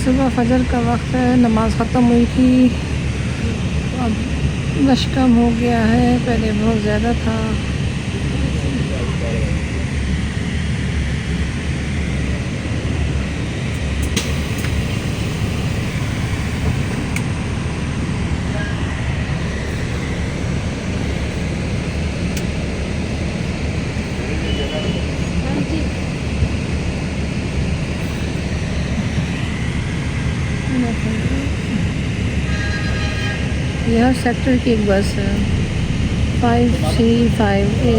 सुबह फजर का वक्त है, नमाज़ ख़त्म हुई थी। अब रश कम हो गया है, पहले बहुत ज़्यादा था। ये हर सेक्टर की एक बस है, 5C 5A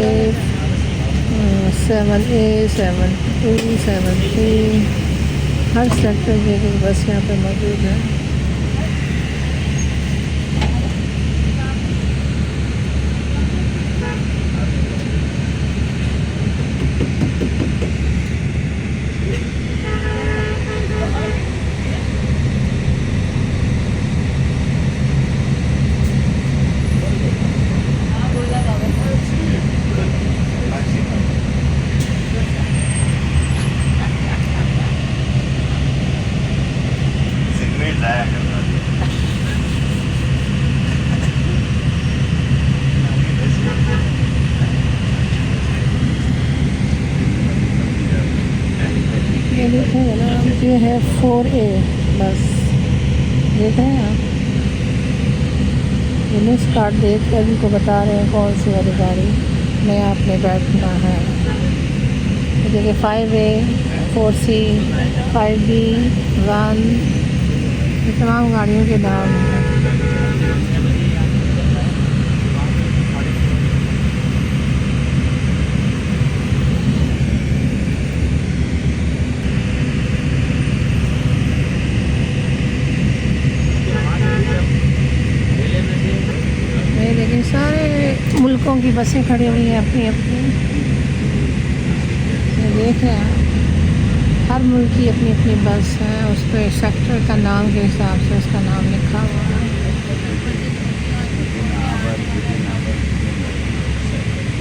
7A 7B 7C। हर सेक्टर की एक बस यहाँ पे मौजूद है। ये देखेंगे ना, ये है 4A बस, देख रहे हैं आप। ये मिस कार्ड देख कर उनको बता रहे हैं कौन सी वाली गाड़ी में आपने बैठना है। देखिए 5A 4C 5B 1, ये तमाम गाड़ियों के नाम हैं। लेकिन सारे मुल्कों की बसें खड़ी हुई हैं अपनी अपनी। ये देख रहे हैं, हर मुल्क की अपनी अपनी बस है, उस पर सेक्टर का नाम के हिसाब से उसका नाम लिखा हुआ है।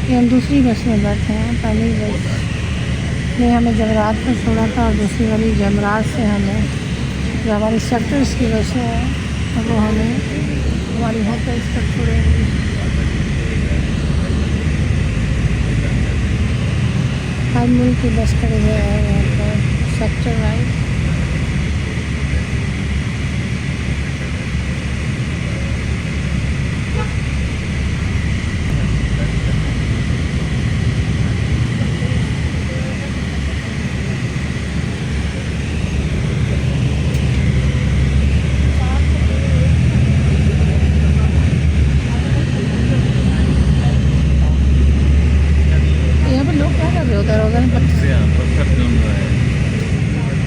ये हम दूसरी बस में बैठे हैं। पहली बस ने हमें जमरात पर छोड़ा था और दूसरी वाली जमरात से हमें, जो हमारी सेक्टर्स की बसें हैं, वो हमें हमारी होटल्स तक छोड़ेंगी। हर मुल्क की बस खड़ी है यहाँ पर सेक्टर वाइज।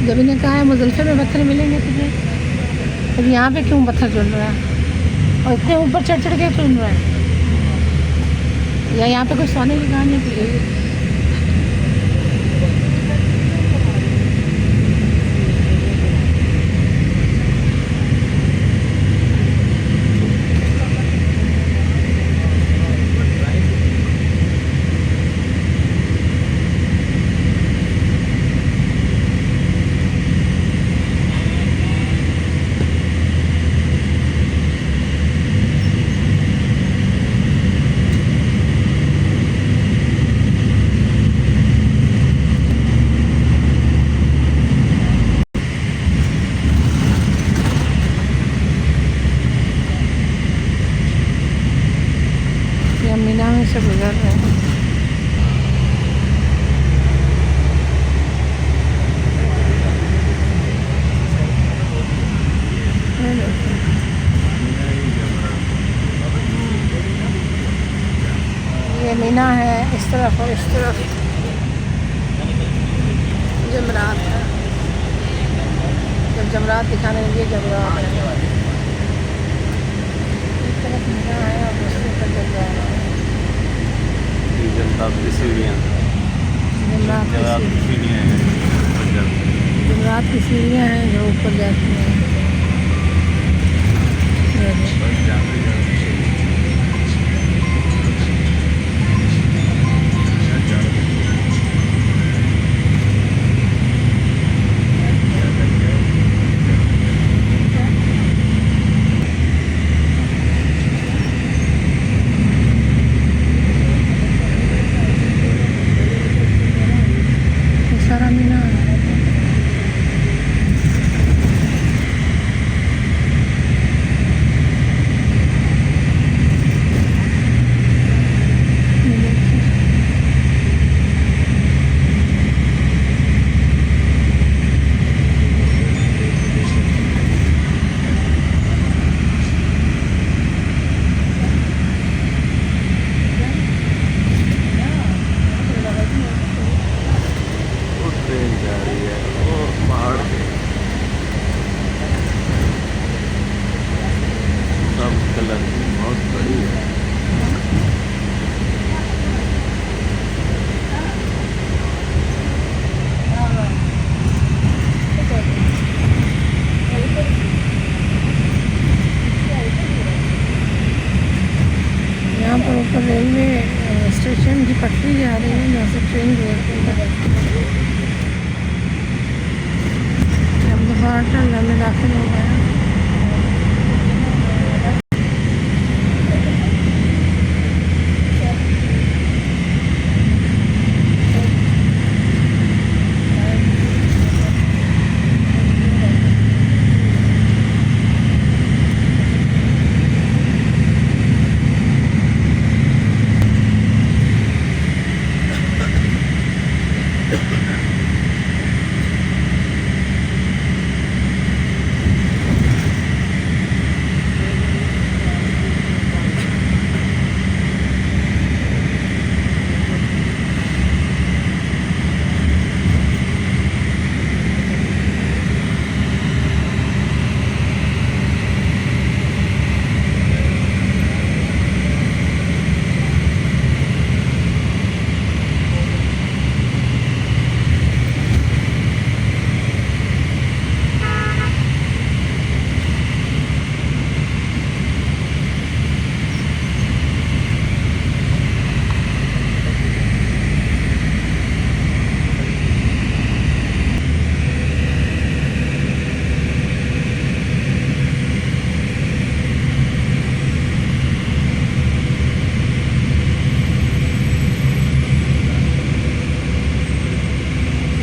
जब इन्हें कहा है मुज़ल्फ़र में पत्थर मिलेंगे तुझे, तो यहाँ पे क्यों पत्थर चुन रहा है और इतने ऊपर चढ़ चढ़ के चुन रहा है? या यहाँ पे कोई सोने की कहानी की है? मीना में से गुजर रहे हैं। ये मीना है इस तरफ और इस तरफ जमरात है। जब जमरात दिखाने लगे जमरात है, एक तरफ मीना है और दूसरी तरफ जमरात है। जमरात की सीढ़ियाँ हैं जो ऊपर जाती हैं। ट्रेन की पटरी जा रही है जहाँ से ट्रेन गुजरती है। हम दोबारा टनल में दाखिल हो गए हैं।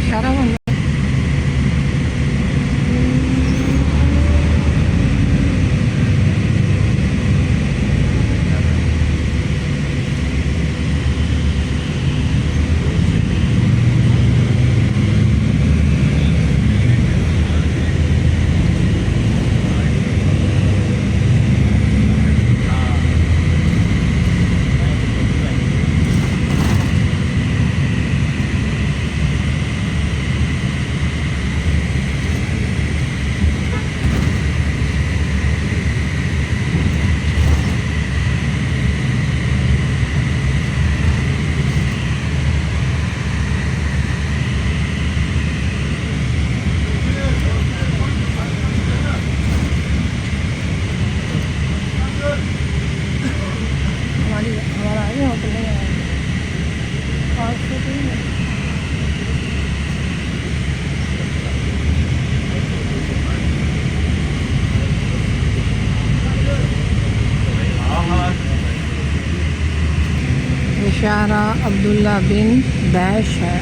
इशारा बंद। हमारा आगे होटल नहीं है और इशारा अब्दुल्ला बिन बैश है।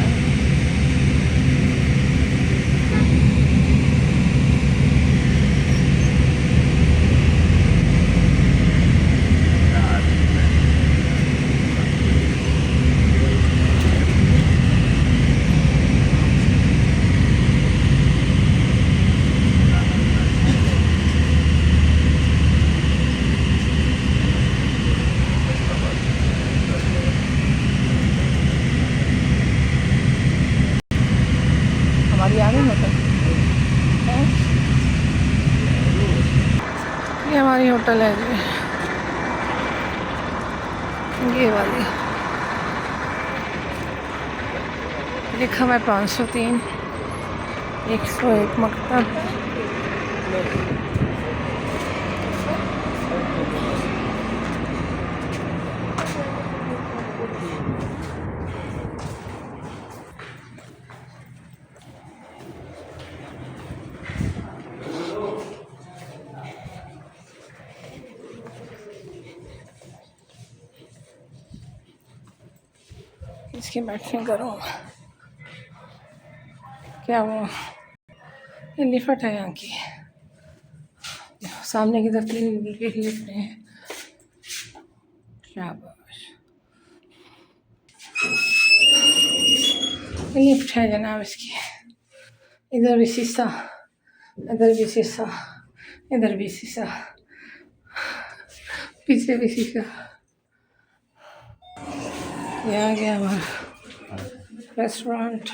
हमारी आ गई होटल। ये हमारी होटल है जी, ये वाली लिखा हुआ है 503 101 मकतब। इसकी बैठने करो क्या वो ये लिफ्ट है यहाँ की, सामने की तरफ 3 लिफ्ट हैं। शाबाश, लिफ्ट है जनाब इसकी। इधर भी शीशा, इधर भी शीशा, इधर भी शीशा, पीछे भी शीशा। ये आ गया हमारा रेस्टोरेंट।